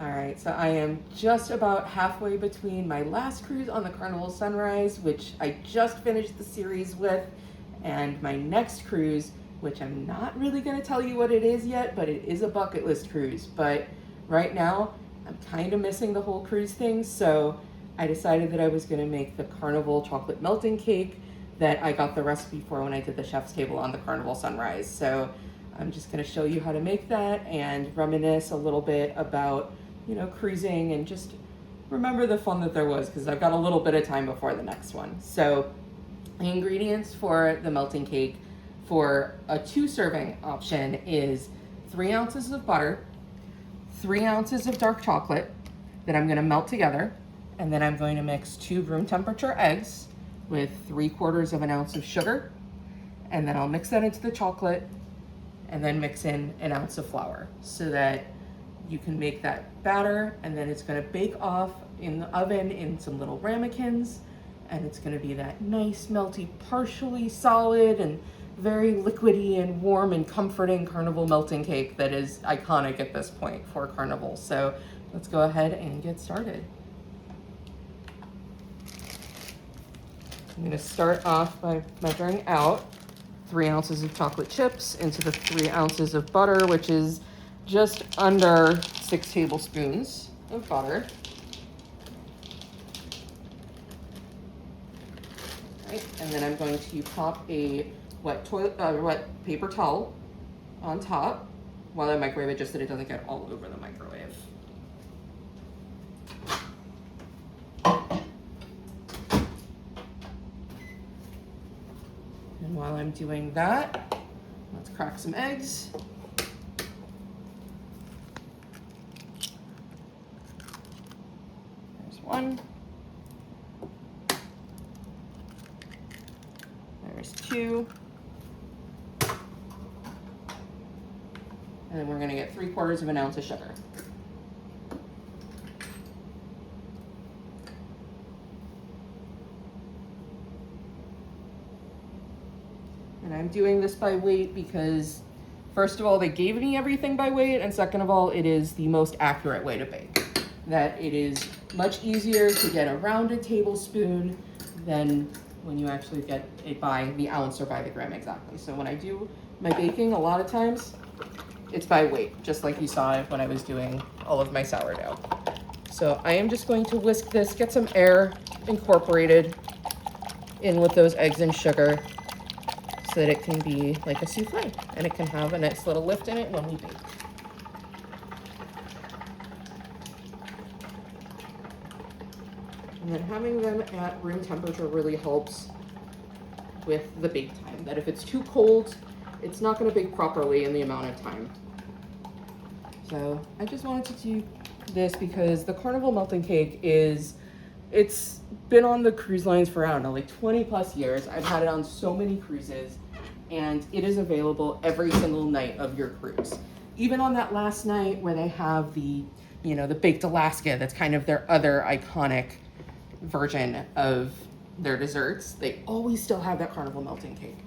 All right, so I am just about halfway between my last cruise on the Carnival Sunrise, which I just finished the series with, and my next cruise, which I'm not really going to tell you what it is yet, but it is a bucket list cruise. But right now, I'm kind of missing the whole cruise thing, so I decided that I was going to make the Carnival chocolate melting cake that I got the recipe for when I did the chef's table on the Carnival Sunrise. So I'm just going to show you how to make that and reminisce a little bit about, you know, cruising and just remember the fun that there was, because I've got a little bit of time before the next one. So the ingredients for the melting cake for a 2-serving option is 3 ounces of butter, 3 ounces of dark chocolate that I'm going to melt together, and then I'm going to mix 2 room temperature eggs with 3/4 of an ounce of sugar, and then I'll mix that into the chocolate and then mix in an ounce of flour so that you can make that batter, and then it's going to bake off in the oven in some little ramekins, and it's going to be that nice melty, partially solid and very liquidy and warm and comforting Carnival melting cake that is iconic at this point for Carnival. So let's go ahead and get started. I'm going to start off by measuring out 3 ounces of chocolate chips into the 3 ounces of butter, which is just under 6 tablespoons of butter. Right, and then I'm going to pop a wet paper towel on top while I microwave it, just so that it doesn't get all over the microwave. And while I'm doing that, let's crack some eggs. There's one. There's 2. And then we're going to get 3/4 of an ounce of sugar. And I'm doing this by weight because, first of all, they gave me everything by weight, and second of all, it is the most accurate way to bake. That it is much easier to get a rounded tablespoon than when you actually get it by the ounce or by the gram exactly. So when I do my baking, a lot of times it's by weight, just like you saw when I was doing all of my sourdough. So I am just going to whisk this, get some air incorporated in with those eggs and sugar, so that it can be like a souffle and it can have a nice little lift in it when we bake. And then having them at room temperature really helps with the bake time. That if it's too cold, it's not going to bake properly in the amount of time. So I just wanted to do this because the Carnival melting cake it's been on the cruise lines for, I don't know, like 20 plus years. I've had it on so many cruises, and it is available every single night of your cruise. Even on that last night where they have the, you know, the baked Alaska, that's kind of their other iconic version of their desserts, they always still have that Carnival melting cake.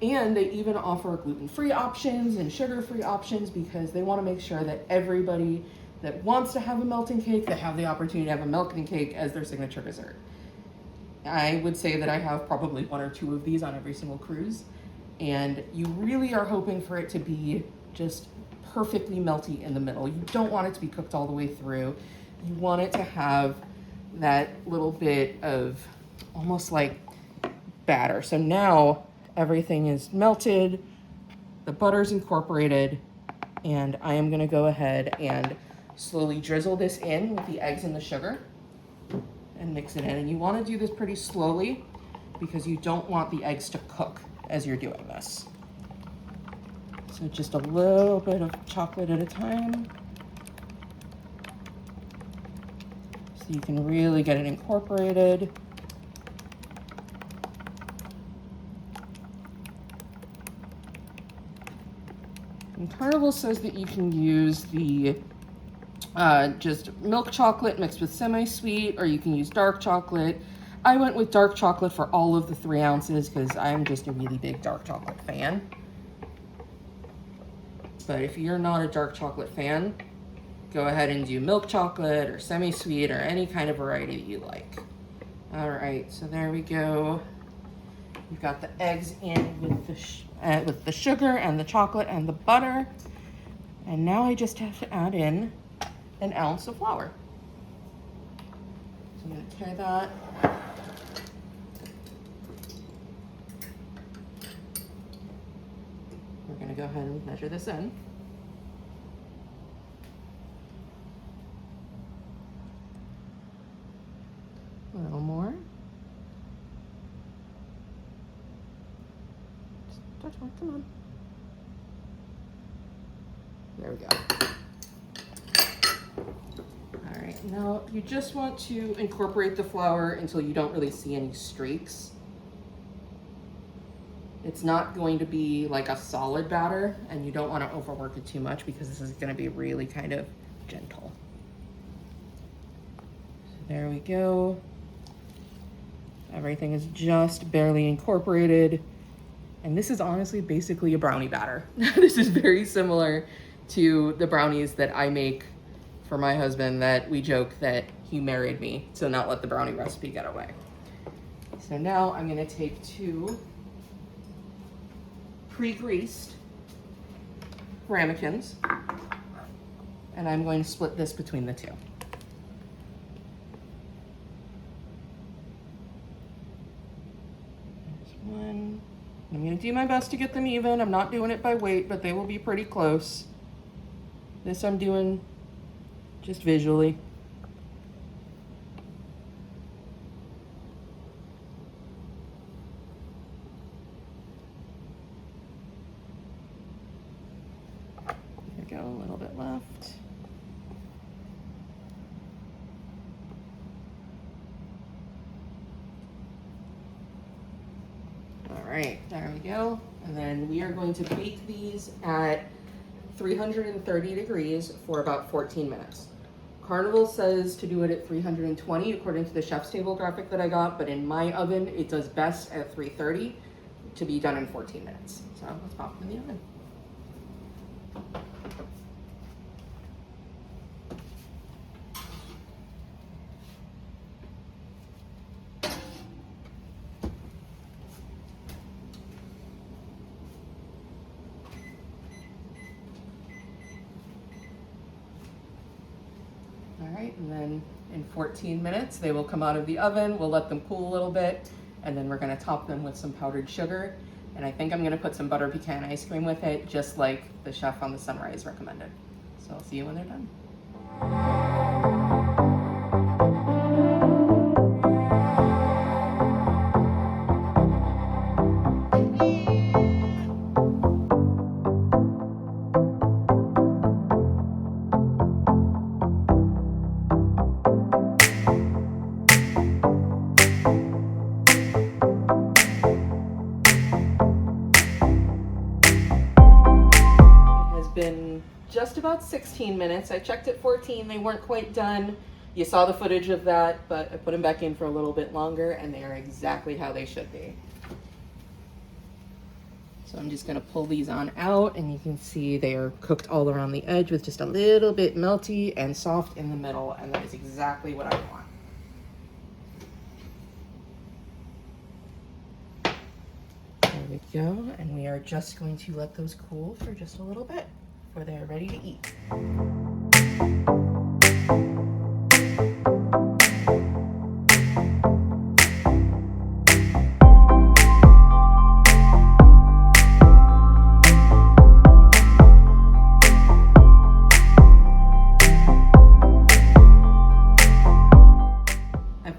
And they even offer gluten-free options and sugar-free options because they want to make sure that everybody that wants to have a melting cake, that have the opportunity to have a melting cake as their signature dessert. I would say that I have probably 1 or 2 of these on every single cruise, and you really are hoping for it to be just perfectly melty in the middle. You don't want it to be cooked all the way through. You want it to have that little bit of almost like batter. So now everything is melted, the butter's incorporated, and I am gonna go ahead and slowly drizzle this in with the eggs and the sugar and mix it in. And you wanna do this pretty slowly because you don't want the eggs to cook as you're doing this. So just a little bit of chocolate at a time, so you can really get it incorporated. And Carnival says that you can use the just milk chocolate mixed with semi-sweet, or you can use dark chocolate. I went with dark chocolate for all of the 3 ounces because I'm just a really big dark chocolate fan. But if you're not a dark chocolate fan, go ahead and do milk chocolate or semi-sweet or any kind of variety that you like. All right, so there we go. We've got the eggs in with the sugar and the chocolate and the butter. And now I just have to add in an ounce of flour. So I'm gonna tare that. We're gonna go ahead and measure this in. A little more. Touch more, come on. There we go. All right, now you just want to incorporate the flour until you don't really see any streaks. It's not going to be like a solid batter, and you don't want to overwork it too much because this is going to be really kind of gentle. So there we go. Everything is just barely incorporated. And this is honestly basically a brownie batter. This is very similar to the brownies that I make for my husband that we joke that he married me to not let the brownie recipe get away. So now I'm gonna take 2 pre-greased ramekins and I'm going to split this between the 2. There's one. I'm gonna do my best to get them even. I'm not doing it by weight, but they will be pretty close. This I'm doing just visually. There we go, a little bit left. All right, there we go. And then we are going to bake these at 330 degrees for about 14 minutes. Carnival says to do it at 320 according to the chef's table graphic that I got, but in my oven, it does best at 330 to be done in 14 minutes. So let's pop them in the oven. All right, and then in 14 minutes, they will come out of the oven. We'll let them cool a little bit, and then we're gonna top them with some powdered sugar. And I think I'm gonna put some butter pecan ice cream with it, just like the chef on the Sunrise recommended. So I'll see you when they're done. Been just about 16 minutes. I checked at 14. They weren't quite done. You saw the footage of that, but I put them back in for a little bit longer and they are exactly how they should be. So I'm just gonna pull these on out and you can see they are cooked all around the edge with just a little bit melty and soft in the middle, and that is exactly what I want. There we go, and we are just going to let those cool for just a little bit before they're ready to eat.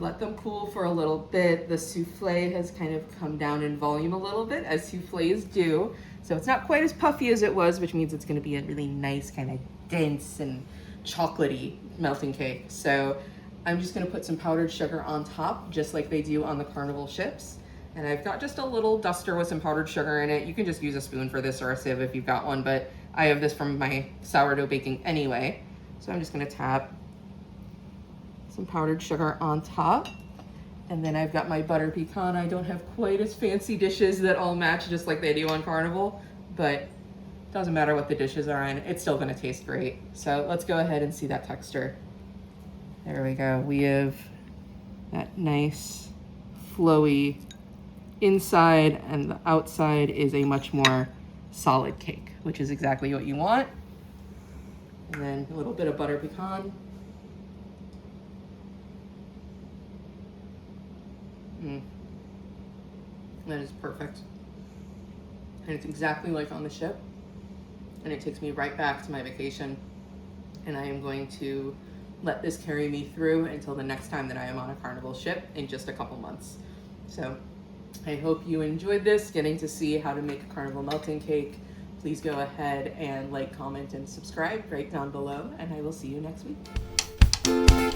Let them cool for a little bit. The souffle has kind of come down in volume a little bit, as souffles do. So it's not quite as puffy as it was, which means it's going to be a really nice kind of dense and chocolatey melting cake. So I'm just going to put some powdered sugar on top, just like they do on the Carnival chips. And I've got just a little duster with some powdered sugar in it. You can just use a spoon for this or a sieve if you've got one, but I have this from my sourdough baking anyway. So I'm just going to tap some powdered sugar on top. And then I've got my butter pecan. I don't have quite as fancy dishes that all match just like they do on Carnival, but Doesn't matter what the dishes are in, it's still gonna taste great. So let's go ahead and see that texture. There we go. We have that nice flowy inside, and the outside is a much more solid cake, which is exactly what you want. And then a little bit of butter pecan. That is perfect. And it's exactly like on the ship. And it takes me right back to my vacation. And I am going to let this carry me through until the next time that I am on a Carnival ship in just a couple months. So I hope you enjoyed this, getting to see how to make a Carnival melting cake. Please go ahead and like, comment, and subscribe right down below, and I will see you next week.